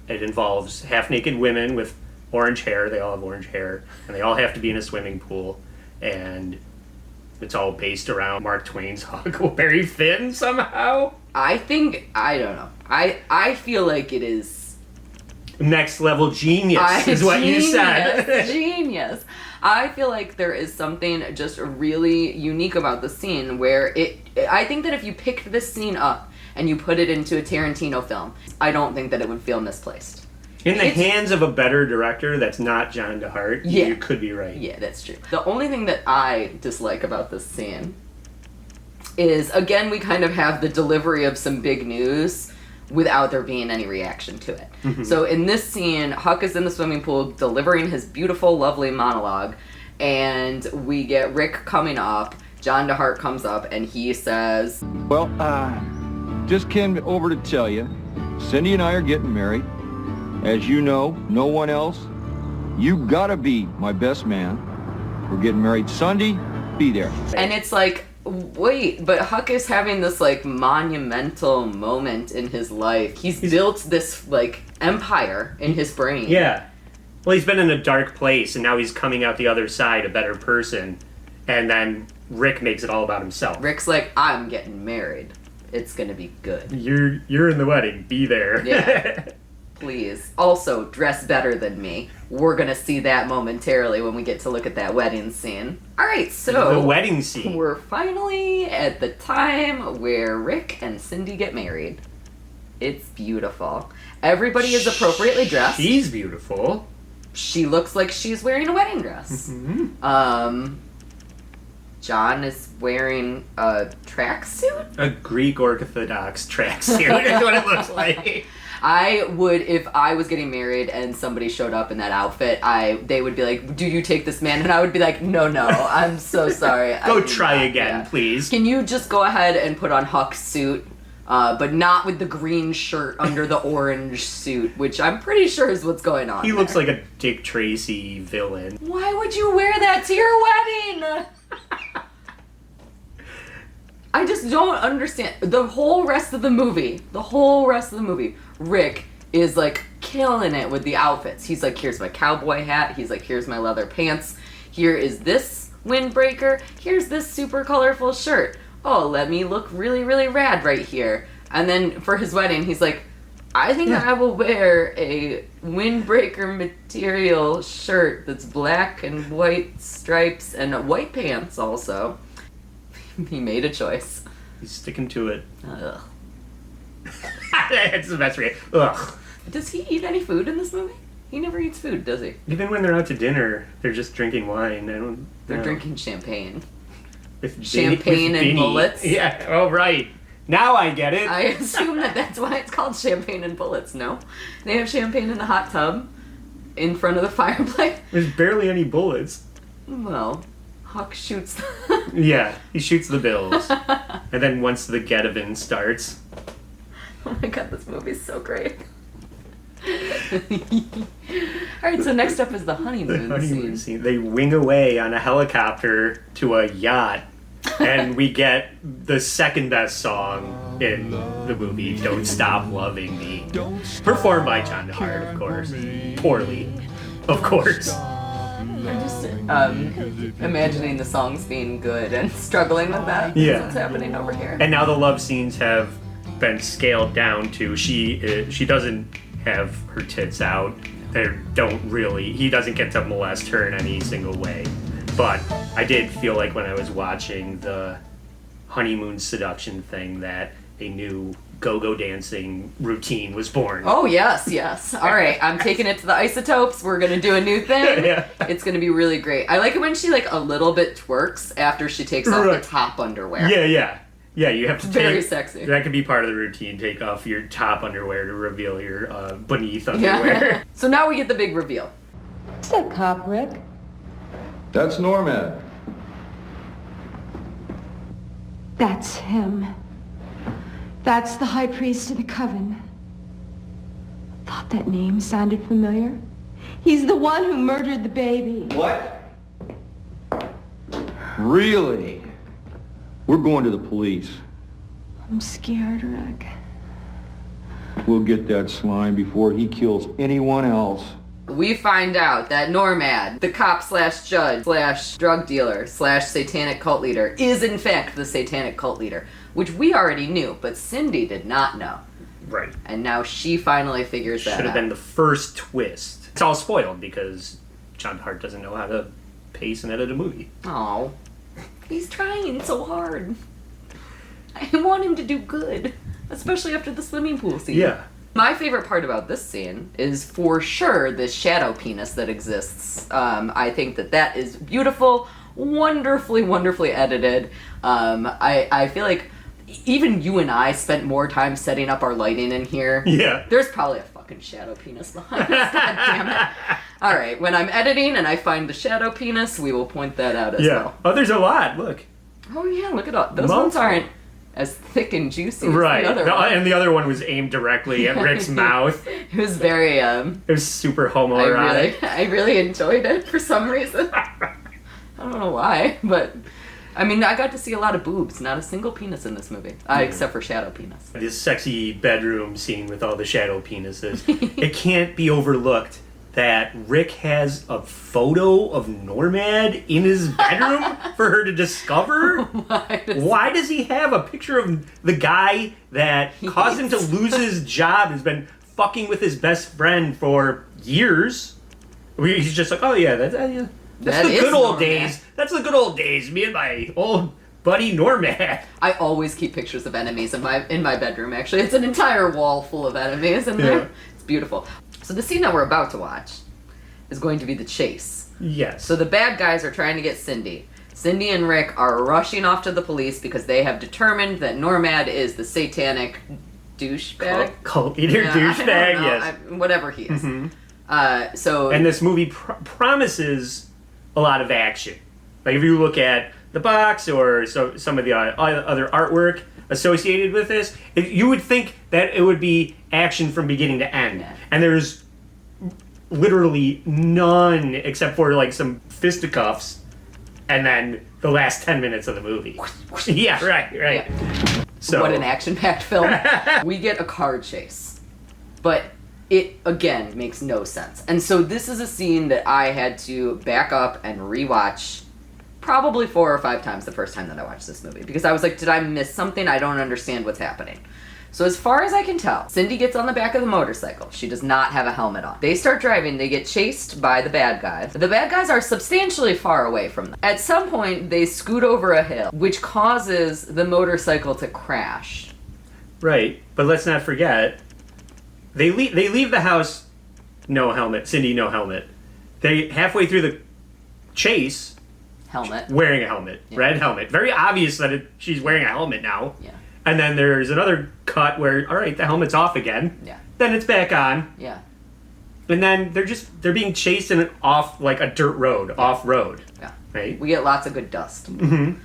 it involves half-naked women with orange hair. They all have orange hair, and they all have to be in a swimming pool. And it's all based around Mark Twain's Huckleberry Finn somehow. I don't know. I feel like it is next level genius is what you said. Genius. I feel like there is something just really unique about the scene where I think that if you picked this scene up and you put it into a Tarantino film, I don't think that it would feel misplaced. In the hands of a better director that's not John DeHart, you could be right. Yeah, that's true. The only thing that I dislike about this scene is, again, we kind of have the delivery of some big news without there being any reaction to it. Mm-hmm. So in this scene, Huck is in the swimming pool delivering his beautiful, lovely monologue, and we get Rick coming up. John DeHart comes up, and he says, "Well, just came over to tell you, Cindy and I are getting married. As you know, no one else. You gotta be my best man. We're getting married Sunday. Be there." And it's like, wait, but Huck is having this like monumental moment in his life. He's built this like empire in his brain. Yeah. Well, he's been in a dark place, and now he's coming out the other side a better person. And then Rick makes it all about himself. Rick's like, I'm getting married. It's gonna be good. You're in the wedding. Be there. Yeah. Please. Also, dress better than me. We're gonna see that momentarily when we get to look at that wedding scene. Alright, so... the wedding scene. We're finally at the time where Rick and Cindy get married. It's beautiful. Everybody is appropriately dressed. She's beautiful. She looks like she's wearing a wedding dress. Mm-hmm. John is wearing a tracksuit? A Greek Orthodox tracksuit is what it looks like. I would, if I was getting married and somebody showed up in that outfit, they would be like, "Do you take this man?" And I would be like, No, I'm so sorry. Go try again, please. Can you just go ahead and put on Huck's suit, but not with the green shirt under the orange suit, which I'm pretty sure is what's going on. He looks like a Dick Tracy villain. Why would you wear that to your wedding? I just don't understand. The whole rest of the movie, Rick is like killing it with the outfits. He's like, here's my cowboy hat. He's like, here's my leather pants. Here is this windbreaker. Here's this super colorful shirt. Oh, let me look really, really rad right here. And then for his wedding, he's like, I think I will wear a windbreaker material shirt that's black and white stripes and white pants also. He made a choice. He's sticking to it. Ugh. It's the best way. Ugh. Does he eat any food in this movie? He never eats food, does he? Even when they're out to dinner, they're just drinking wine. They're drinking champagne. With Champagne with and Vinny. bullets? Yeah, oh right. Now I get it. I assume that's why it's called champagne and bullets, no? They have champagne in the hot tub in front of the fireplace. There's barely any bullets. Well, Huck shoots. Yeah, he shoots the bills. And then once the GETEVEN starts. Oh my god, this movie's so great. Alright, so next up is the honeymoon scene. They wing away on a helicopter to a yacht. And we get the second best song in the movie, Don't Stop Loving Me. Performed by John Hart, of course. Poorly, of course. I'm just imagining the songs being good and struggling with that. Yeah. That's what's happening over here. And now the love scenes have been scaled down to she doesn't have her tits out. He doesn't get to molest her in any single way. But I did feel like when I was watching the honeymoon seduction thing that a new go-go dancing routine was born. Oh, yes. All right, I'm taking it to the isotopes. We're going to do a new thing. Yeah. It's going to be really great. I like it when she, like, a little bit twerks after she takes off the top underwear. Yeah. Yeah, you have to Very sexy. That could be part of the routine. Take off your top underwear to reveal your beneath underwear. Yeah. So now we get the big reveal. What's that cop, Rick? That's Norman. That's him. That's the high priest of the coven. Thought that name sounded familiar. He's the one who murdered the baby. What? Really? We're going to the police. I'm scared, Rick. We'll get that slime before he kills anyone else. We find out that Normad, the cop slash judge slash drug dealer slash satanic cult leader, is in fact the satanic cult leader, which we already knew, but Cindy did not know. Right. And now she finally figures that out. Should have been the first twist. It's all spoiled because John Hart doesn't know how to pace and edit a movie. Oh, he's trying so hard. I want him to do good, especially after the swimming pool scene. Yeah. My favorite part about this scene is for sure this shadow penis that exists. I think that is beautiful, wonderfully edited. I feel like even you and I spent more time setting up our lighting in here. Yeah. There's probably a fucking shadow penis behind us. God damn it. All right, when I'm editing and I find the shadow penis, we will point that out as well. Oh, there's a lot. Look. Oh yeah, look at all those ones aren't as thick and juicy as right. the other one. And the other one was aimed directly at Rick's mouth. It was very It was super homoerotic. I really enjoyed it for some reason. I don't know why, but I mean, I got to see a lot of boobs, not a single penis in this movie, except for shadow penis. This sexy bedroom scene with all the shadow penises. It can't be overlooked that Rick has a photo of Normad in his bedroom for her to discover? Why does he have a picture of the guy that caused him to lose his job, has been fucking with his best friend for years? He's just like, oh yeah, that's the good old days. That's the good old days. Me and my old buddy Normad. I always keep pictures of enemies in my bedroom, actually. It's an entire wall full of enemies in there. It's beautiful. So the scene that we're about to watch is going to be the chase. Yes. So the bad guys are trying to get Cindy. Cindy and Rick are rushing off to the police because they have determined that Normad is the satanic douchebag. Cult leader douchebag, yes. Whatever he is. Mm-hmm. So and this movie promises a lot of action. Like if you look at the box or some of the other artwork associated with this, you would think that it would be action from beginning to end. Yeah. And there's literally none except for like some fisticuffs and then the last 10 minutes of the movie. Yeah, right. Yeah. So what an action-packed film. We get a car chase. But it, again, makes no sense. And so this is a scene that I had to back up and rewatch probably 4 or 5 times the first time that I watched this movie. Because I was like, did I miss something? I don't understand what's happening. So as far as I can tell, Cindy gets on the back of the motorcycle. She does not have a helmet on. They start driving. They get chased by the bad guys. The bad guys are substantially far away from them. At some point, they scoot over a hill, which causes the motorcycle to crash. Right. But let's not forget, They leave the house, no helmet. Cindy, no helmet. They halfway through the chase, Helmet. wearing a helmet, red helmet. Very obvious that she's wearing a helmet now. Yeah. And then there's another cut where, all right, the helmet's off again. Yeah. Then it's back on. Yeah. And then they're being chased in off like a dirt road, off road. Yeah. Right. We get lots of good dust. Mm-hmm.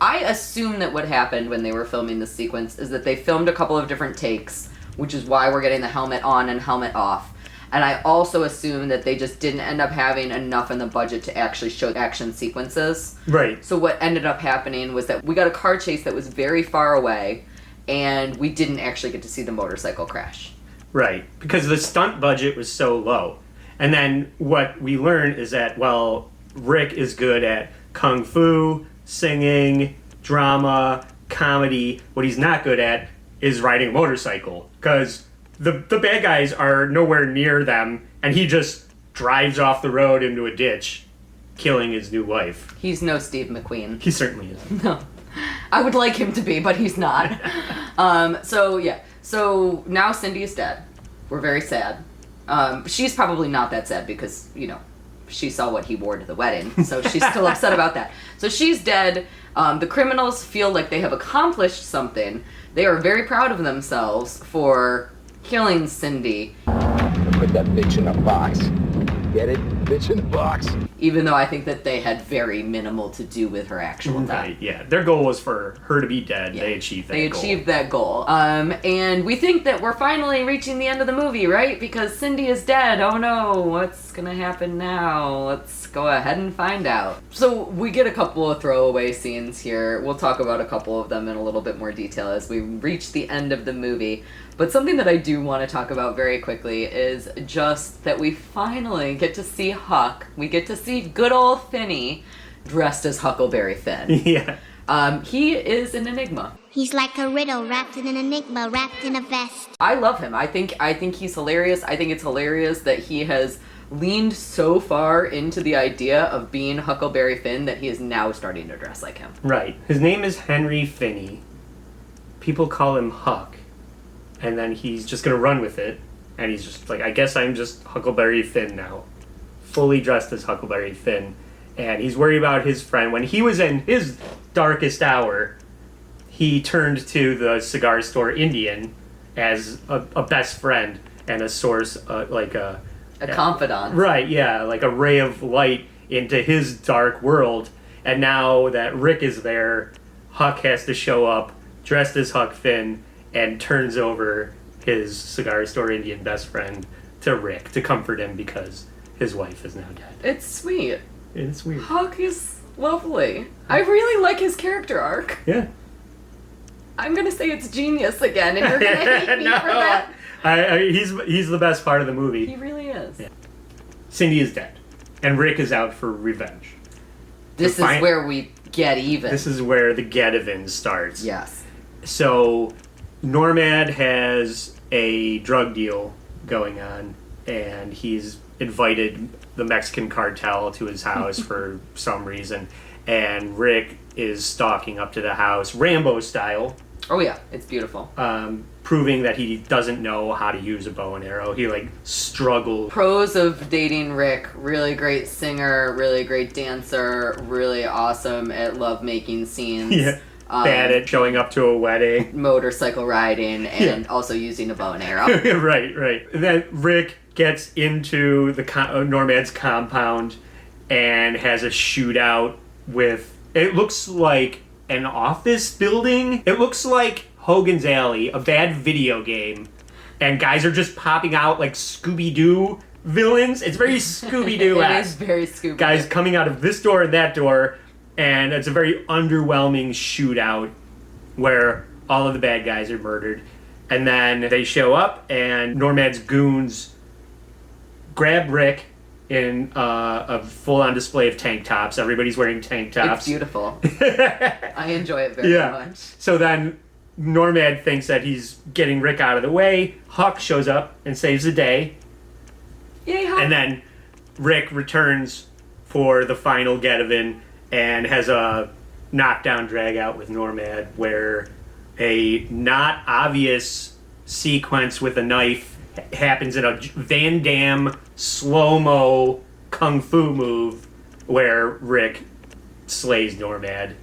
I assume that what happened when they were filming this sequence is that they filmed a couple of different takes, which is why we're getting the helmet on and helmet off. And I also assume that they just didn't end up having enough in the budget to actually show action sequences. Right. So what ended up happening was that we got a car chase that was very far away, and we didn't actually get to see the motorcycle crash. Right. Because the stunt budget was so low. And then what we learn is that, well, Rick is good at kung fu, singing, drama, comedy. What he's not good at is riding a motorcycle. Because the bad guys are nowhere near them, and he just drives off the road into a ditch, killing his new wife. He's no Steve McQueen. He certainly isn't. No. I would like him to be, but he's not. So now Cindy is dead. We're very sad. She's probably not that sad because, she saw what he wore to the wedding, so she's still upset about that. So she's dead. The criminals feel like they have accomplished something. They are very proud of themselves for killing Cindy. Put that bitch in a box. Get it? Bitch in a box. Even though I think that they had very minimal to do with her actual death. Right, yeah. Their goal was for her to be dead. Yeah. They achieved that goal. They achieved that goal. And we think that we're finally reaching the end of the movie, right? Because Cindy is dead. Oh no, what's gonna happen now? Let's go ahead and find out. So we get a couple of throwaway scenes here. We'll talk about a couple of them in a little bit more detail as we reach the end of the movie. But something that I do want to talk about very quickly is just that we finally get to see Huck. We get to see good old Finney dressed as Huckleberry Finn. Yeah. He is an enigma. He's like a riddle wrapped in an enigma, wrapped in a vest. I love him. I think he's hilarious. I think it's hilarious that he has leaned so far into the idea of being Huckleberry Finn that he is now starting to dress like him. Right. His name is Henry Finney. People call him Huck. And then he's just going to run with it. And he's just like, I guess I'm just Huckleberry Finn now. Fully dressed as Huckleberry Finn. And he's worried about his friend. When he was in his darkest hour, he turned to the cigar store Indian as a best friend and a source, like a confidant. Right, yeah, like a ray of light into his dark world. And now that Rick is there, Huck has to show up dressed as Huck Finn and turns over his cigar store Indian best friend to Rick to comfort him because his wife is now dead. It's sweet. It's weird. Huck is lovely. I really like his character arc. Yeah. I'm gonna say it's genius again, and you're gonna hate me for that. He's the best part of the movie. He really is. Yeah. Cindy is dead, and Rick is out for revenge. This is where we get even. This is where the get-even starts. Yes. So, Normad has a drug deal going on, and he's invited the Mexican cartel to his house for some reason, and Rick is stalking up to the house, Rambo style. Oh yeah, it's beautiful. Proving that he doesn't know how to use a bow and arrow. He struggles. Pros of dating Rick: really great singer, really great dancer, really awesome at lovemaking scenes. Yeah. Bad at showing up to a wedding. Motorcycle riding, and also using a bow and arrow. Right. Then Rick gets into the Normad's compound and has a shootout with, it looks like an office building. It looks like Hogan's Alley, a bad video game, and guys are just popping out like Scooby-Doo villains. It's very Scooby-Doo-esque. It is very Scooby-Doo. Guys coming out of this door and that door, and it's a very underwhelming shootout where all of the bad guys are murdered. And then they show up, and Normad's goons grab Rick in a full-on display of tank tops. Everybody's wearing tank tops. It's beautiful. I enjoy it very much. So then Normad thinks that he's getting Rick out of the way. Huck shows up and saves the day. Yay, Huck. And then Rick returns for the final get-even and has a knockdown drag-out with Normad where a not obvious sequence with a knife happens in a Van Damme slow-mo kung fu move where Rick slays Normad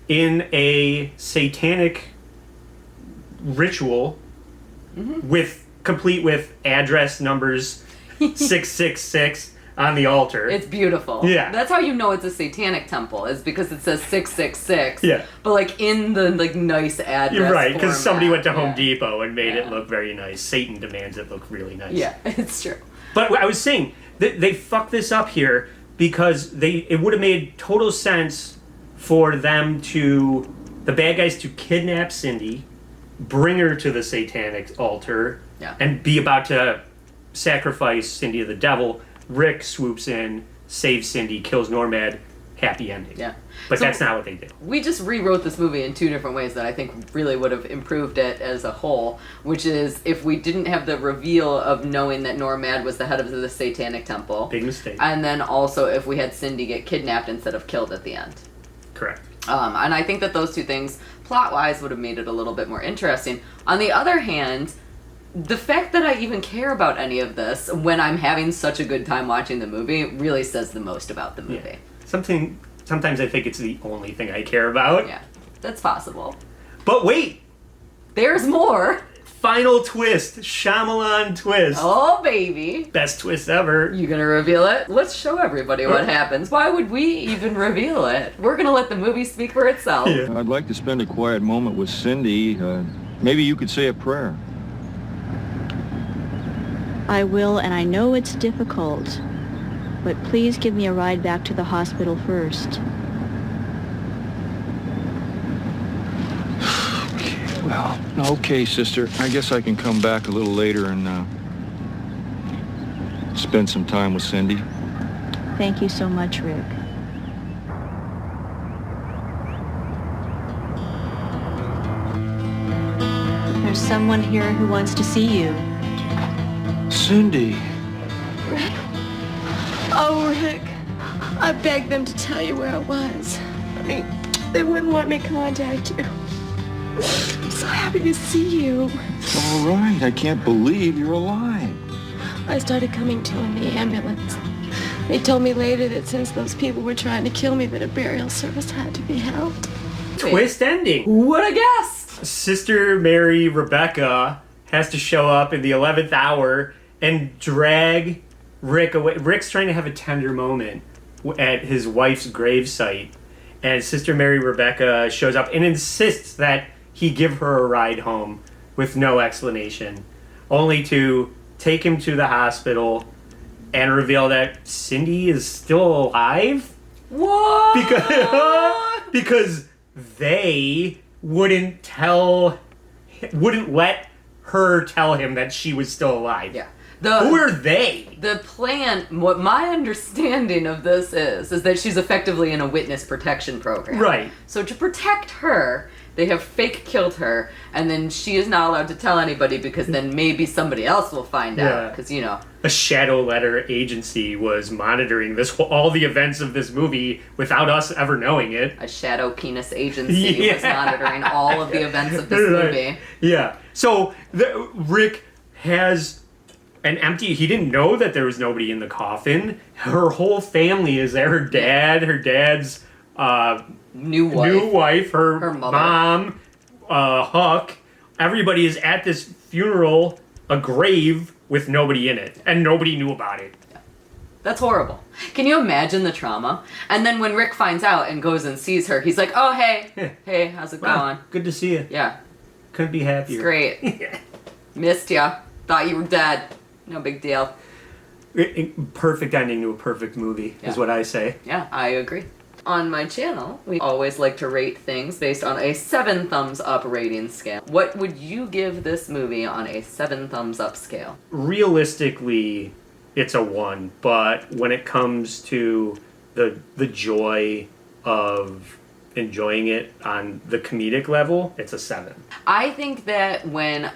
in a satanic ritual complete with address numbers 666 on the altar. It's beautiful. Yeah. That's how you know it's a satanic temple, is because it says 666. Yeah. But like in the like nice address. You're right, because somebody went to Home Yeah. Depot and made it look very nice. Satan demands it look really nice. Yeah, it's true. But I was saying, they fucked this up here because it would have made total sense for the bad guys to kidnap Cindy, bring her to the satanic altar, and be about to sacrifice Cindy to the devil. Rick swoops in, saves Cindy, kills Normad, happy ending. Yeah. But So that's not what they did. We just rewrote this movie in two different ways that I think really would have improved it as a whole, which is if we didn't have the reveal of knowing that Normad was the head of the satanic temple. Big mistake. And then also if we had Cindy get kidnapped instead of killed at the end. Correct. And I think that those two things, plot-wise, would have made it a little bit more interesting. On the other hand, the fact that I even care about any of this when I'm having such a good time watching the movie really says the most about the movie. Yeah. Sometimes I think it's the only thing I care about. Yeah, that's possible. But wait! There's more! Final twist. Shyamalan twist. Oh, baby. Best twist ever. You gonna reveal it? Let's show everybody what happens. Why would we even reveal it? We're gonna let the movie speak for itself. Yeah. I'd like to spend a quiet moment with Cindy. Maybe you could say a prayer. I will, and I know it's difficult, but please give me a ride back to the hospital first. Well, okay, sister. I guess I can come back a little later and spend some time with Cindy. Thank you so much, Rick. There's someone here who wants to see you. Cindy. Rick? Oh, Rick. I begged them to tell you where it was. I mean, they wouldn't let me contact you. I'm so happy to see you. All right. I can't believe you're alive. I started coming to in the ambulance. They told me later that since those people were trying to kill me, that a burial service had to be held. Twist ending. Who would have guessed? Sister Mary Rebecca has to show up in the 11th hour and drag Rick away. Rick's trying to have a tender moment at his wife's gravesite, and Sister Mary Rebecca shows up and insists that he give her a ride home with no explanation, only to take him to the hospital and reveal that Cindy is still alive. What? Because they wouldn't let her tell him that she was still alive. Yeah. Who are they? The plan, what my understanding of this is that she's effectively in a witness protection program. Right. So to protect her, they have fake killed her, and then she is not allowed to tell anybody because then maybe somebody else will find out. Because, you know. A shadow letter agency was monitoring all the events of this movie without us ever knowing it. A shadow penis agency was monitoring all of the events of this movie. Yeah. So Rick has an empty... He didn't know that there was nobody in the coffin. Her whole family is there. Her dad's... New wife, her mother. mom, Huck. Everybody is at this funeral, a grave with nobody in it, and nobody knew about it. Yeah. That's horrible. Can you imagine the trauma? And then when Rick finds out and goes and sees her, he's like, "Oh, hey, how's it going? Good to see you. Yeah, couldn't be happier. It's great. Missed ya. Thought you were dead. No big deal." Perfect ending to a perfect movie is what I say. Yeah, I agree. On my channel, we always like to rate things based on a 7 thumbs up rating scale. What would you give this movie on a 7 thumbs up scale? Realistically, it's a 1, but when it comes to the joy of enjoying it on the comedic level, it's a 7. I think that when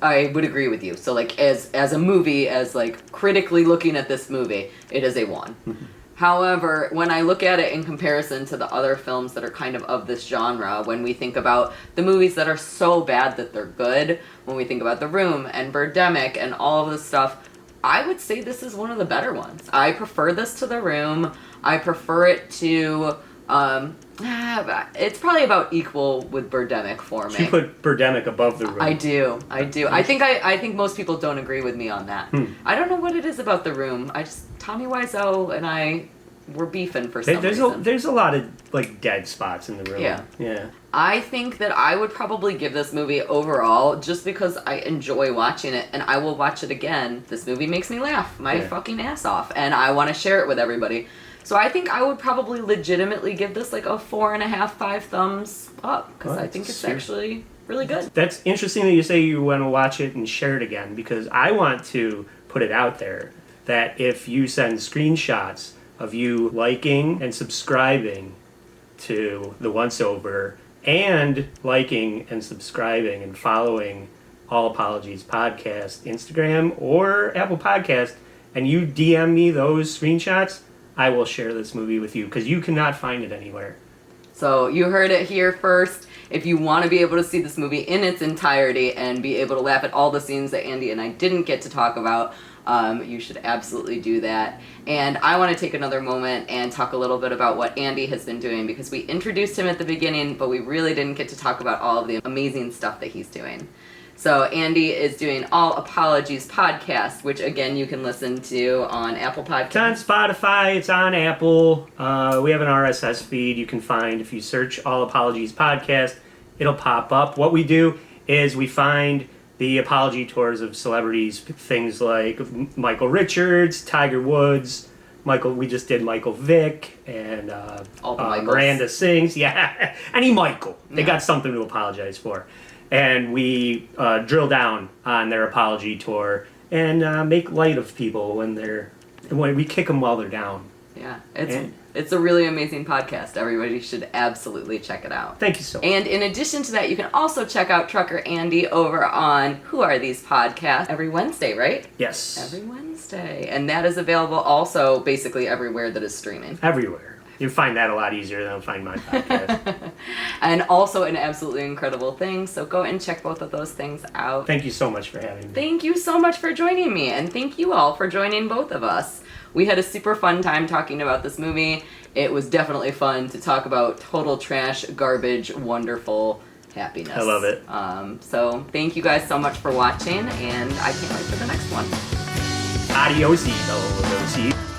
I would agree with you. So like as a movie, as like critically looking at this movie, it is a 1. However, when I look at it in comparison to the other films that are kind of this genre, when we think about the movies that are so bad that they're good, when we think about The Room and Birdemic and all of this stuff, I would say this is one of the better ones. I prefer this to The Room. I prefer it to... it's probably about equal with Birdemic for me. She put Birdemic above The Room. I do. I think most people don't agree with me on that. I don't know what it is about The Room. Tommy Wiseau and I were beefing for some reason. There's a lot of like dead spots in The Room. Yeah. I think that I would probably give this movie overall just because I enjoy watching it and I will watch it again. This movie makes me laugh my fucking ass off and I want to share it with everybody. So I think I would probably legitimately give this like a 4.5, 5 thumbs up because I think it's actually really good. That's interesting that you say you want to watch it and share it again because I want to put it out there that if you send screenshots of you liking and subscribing to the Once Over and liking and subscribing and following All Apologies Podcast Instagram or Apple Podcast and you DM me those screenshots, I will share this movie with you because you cannot find it anywhere. So you heard it here first. If you want to be able to see this movie in its entirety and be able to laugh at all the scenes that Andy and I didn't get to talk about, you should absolutely do that. And I want to take another moment and talk a little bit about what Andy has been doing because we introduced him at the beginning, but we really didn't get to talk about all of the amazing stuff that he's doing. So Andy is doing All Apologies Podcast, which again you can listen to on Apple Podcasts. It's on Spotify, it's on Apple. We have an RSS feed you can find. If you search All Apologies Podcast, it'll pop up. What we do is we find the apology tours of celebrities, things like Michael Richards, Tiger Woods, we just did Michael Vick, and Miranda Sings. Yeah, any Michael. They got something to apologize for. And we drill down on their apology tour and make light of people when we kick them while they're down. Yeah, it's a really amazing podcast. Everybody should absolutely check it out. Thank you so much. And in addition to that, you can also check out Trucker Andy over on Who Are These Podcasts every Wednesday, right? Yes. Every Wednesday. And that is available also basically everywhere that is streaming. Everywhere. You find that a lot easier than find my podcast. And also an absolutely incredible thing. So go and check both of those things out. Thank you so much for having me. Thank you so much for joining me. And thank you all for joining both of us. We had a super fun time talking about this movie. It was definitely fun to talk about total trash, garbage, wonderful happiness. I love it. So thank you guys so much for watching. And I can't wait for the next one. Adios.